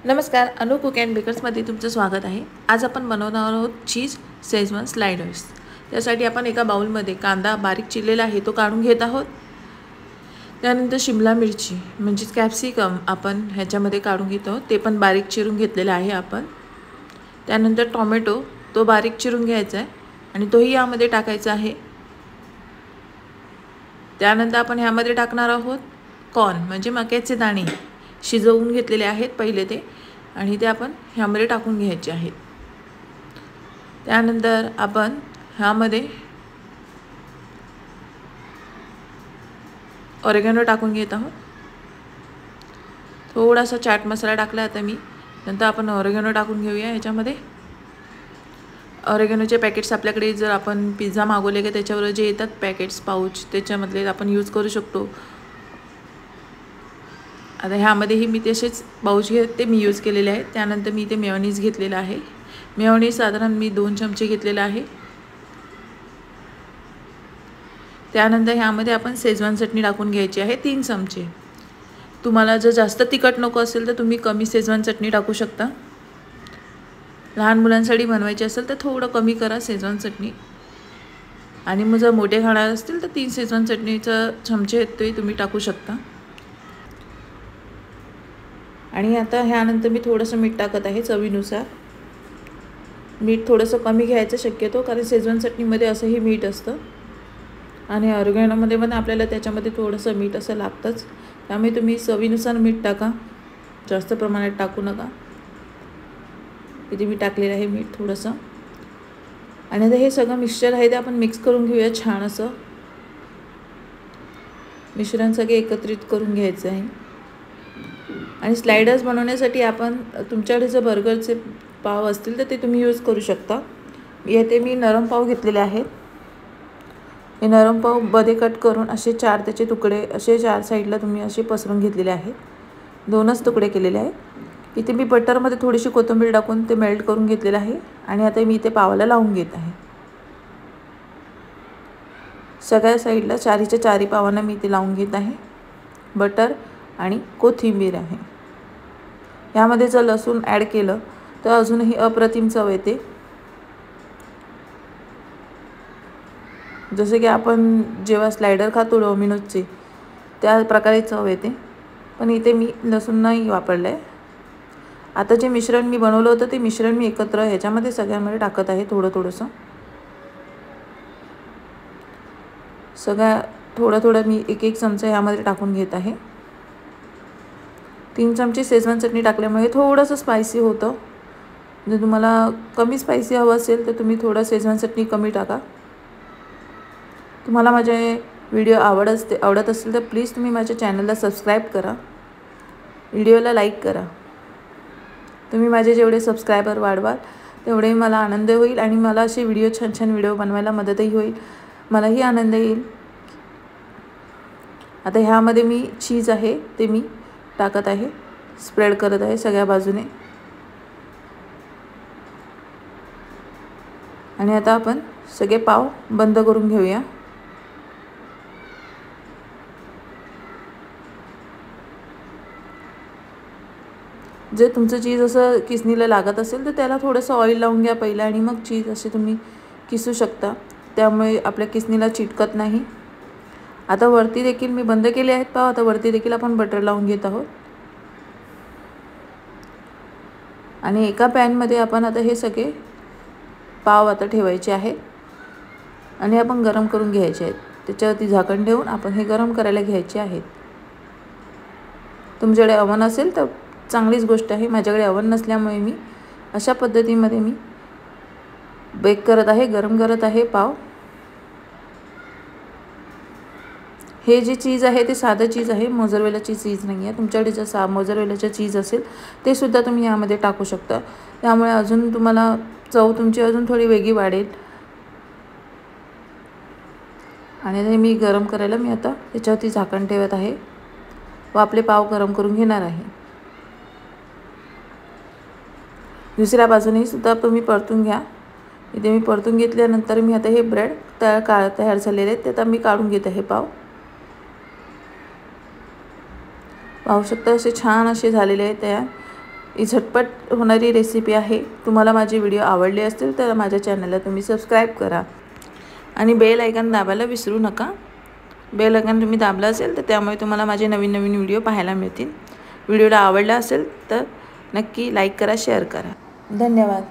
नमस्कार, अनु cook and बेकर्समध्ये तुमचं स्वागत आहे। आज आपण बनवणार आहोत चीज शेजवान स्लाइडर्स। त्यासाठी आपण एका बाउलमध्ये कांदा बारीक चिरलेला आहे तो काढून घेत आहोत। त्यानंतर शिमला मिरची म्हणजे कॅप्सिकम आपण ह्याच्यामध्ये काढून घेत आहोत, ते पण बारीक चिरून घेतलेला आहे आपण। त्यानंतर टोमॅटो तो बारीक चिरून घ्यायचा आहे आणि तोही यामध्ये टाकायचा आहे। त्यानंतर आपण ह्यामध्ये टाकणार आहोत कॉर्न म्हणजे मक्याचे दाणे शिजवून घेतलेले आहेत पहिले ते, आणि ते आपण ह्यामध्ये टाकून घ्यायचे आहेत। त्यानंतर आपण ह्यामध्ये ऑरेगॅनो टाकून घेत आहोत। थोडासा चाट मसाला टाकला आता मी। नंतर आपण ऑरेगॅनो टाकून घेऊया ह्याच्यामध्ये। ऑरेगॅनोचे पॅकेट्स आपल्याकडे जर आपण पिझ्झा मागवले की त्याच्यावर जे येतात पॅकेट्स पाउच त्याच्यामधले आपण यूज करू शकतो। आता ह्यामध्येही मी तसेच पाउच ते मी यूज केलेले आहे। त्यानंतर मी ते मेयोनीज घेतलेला आहे। मेयोनीज साधारण मी 2 चमचे घेतलेला आहे। त्यानंतर ह्यामध्ये आपण शेजवान चटणी टाकून घ्यायची आहे 3 चमचे। तुम्हाला जर जास्त तिखट नको असेल तर तुम्ही कमी शेजवान चटणी टाकू शकता। लहान मुलांसाठी बनवायची असेल तर थोडं कमी करा शेजवान चटणी, आणि मग जर मोठे खाणार असतील तर 3 शेजवान चटणीचा चमचे ते तुम्ही टाकू शकता। आणि आता ह्यानंतर मी थोडंसं मीठ टाकत आहे चवीनुसार। मीठ थोडंसं कमी घ्यायचं शक्यतो, कारण शेजवान चटणीमध्ये असंही मीठ असतं आणि ऑरेगॅनोमध्ये पण आपल्याला त्याच्यामध्ये थोडंसं मीठ असं लागतंच। त्यामुळे तुम्ही चवीनुसार मीठ टाका, जास्त प्रमाणात टाकू नका। इथे मी टाकलेलं आहे मीठ थोडंसं। आणि आता हे सगळं मिक्सचर आहे ते आपण मिक्स करून घेऊया छान असं। मिश्रण सगळे एकत्रित करून घ्यायचं आहे। आणि स्लाइडर्स बनवण्यासाठी आपण तुमच्याकडे जर बर्गरचे पाव असतील तर ते तुम्ही यूज करू शकता। येथे मी नरम पाव घेतलेले आहेत। हे नरम पाव मध्ये कट करून असे 4 त्याचे तुकडे असे 4 साईडला तुम्ही असे पसरून घेतलेले आहेत। 2च तुकडे केलेले आहेत। इथे मी बटरमध्ये थोडीशी कोथिंबीर टाकून ते मेल्ट करून घेतलेलं आहे। आणि आता मी इथे पावाला लावून घेत आहे। सगळ्या साईडला 4च्या 4 पावांना मी इथे लावून घेत आहे। बटर आणि कोथिंबीर आहे। यामध्ये जर लसूण ॲड केलं तर अजूनही अप्रतिम चव येते। जसे की आपण जेव्हा स्लाइडर खातो डोमिनोजचे त्या प्रकारे चव येते, पण इथे मी लसूण नाही वापरलं आहे। आता जे मिश्रण मी बनवलं होतं ते मिश्रण मी एकत्र ह्याच्यामध्ये सगळ्यांमध्ये टाकत आहे थोडंसं। सगळ्या थोडं मी एक चमचा ह्यामध्ये टाकून घेत आहे। 3 चमचे शेजवान चटणी टाकल्यामुळे थोडंसं स्पायसी होतं। जर तुम्हाला कमी स्पायसी हवं असेल तर तुम्ही थोडं शेजवान चटणी कमी टाका। तुम्हाला माझे व्हिडिओ आवडत असेल तर प्लीज तुम्ही माझ्या चॅनलला सबस्क्राईब करा, व्हिडिओला लाईक करा। तुम्ही माझे जेवढे सबस्क्रायबर वाढवाल तेवढे मला आनंद होईल, आणि मला असे छान व्हिडिओ बनवायला मदतही होईल, मलाही आनंद येईल। आता ह्यामध्ये मी चीज आहे ते मी टाकत आहे, स्प्रेड करत आहे सगळ्या बाजूने। आणि आता आपण सगळे पाव बंद करून घेऊया। जर तुमचं चीज असं किसणीला लागत असेल तर त्याला थोडंसं ऑइल लावून घ्या पहिला, आणि मग चीज असे तुम्ही किसू शकता, त्यामुळे आपल्या किसणीला चिटकत नाही। आता वरती देखील मी बंद केले आहेत पाव। आता वरती देखील आपण बटर लावून घेत आहोत। आणि एका पॅनमध्ये आपण आता हे सगळे पाव आता ठेवायचे आहेत आणि आपण गरम करून घ्यायचे आहेत। त्याच्यावरती झाकण ठेवून आपण हे गरम करायला घ्यायचे आहेत। तुमच्याकडे अवन असेल तर चांगलीच गोष्ट आहे। माझ्याकडे अवन नसल्यामुळे मी अशा पद्धतीमध्ये मी बेक करत आहे, गरम करत आहे पाव। हे जे चीज आहे ते साधं चीज आहे, मोझरेलाची चीज नाही आहे। तुमच्याकडे जर मोझरेलाचं चीज असेल ते सुद्धा तुम्ही यामध्ये टाकू शकता, त्यामुळे अजून तुम्हाला चव तुमची अजून थोडी वेगळी वाढेल। आणि हे मी गरम करायला मी आता त्याच्यावरती झाकण ठेवत आहे व आपले पाव गरम करून घेणार आहे। दुसऱ्या बाजूने सुद्धा तुम्ही परतून घ्या। इथे मी परतून घेतल्यानंतर मी आता हे ब्रेड तयार झालेले आहेत ते आता मी काढून घेत आहे पाव। पाहू शकता असे छान असे झालेले आहेत तयार। ही झटपट होणारी रेसिपी आहे। तुम्हाला माझे व्हिडिओ आवडले असतील तर माझ्या चॅनलला तुम्ही सबस्क्राईब करा आणि बेल आयकॉन दाबायला विसरू नका। बेल आयकॉन तुम्ही दाबला असेल तर त्यामुळे तुम्हाला माझे नवीन नवीन व्हिडिओ पाहायला मिळतील। व्हिडिओला आवडला असेल तर नक्की लाईक करा, शेअर करा। धन्यवाद।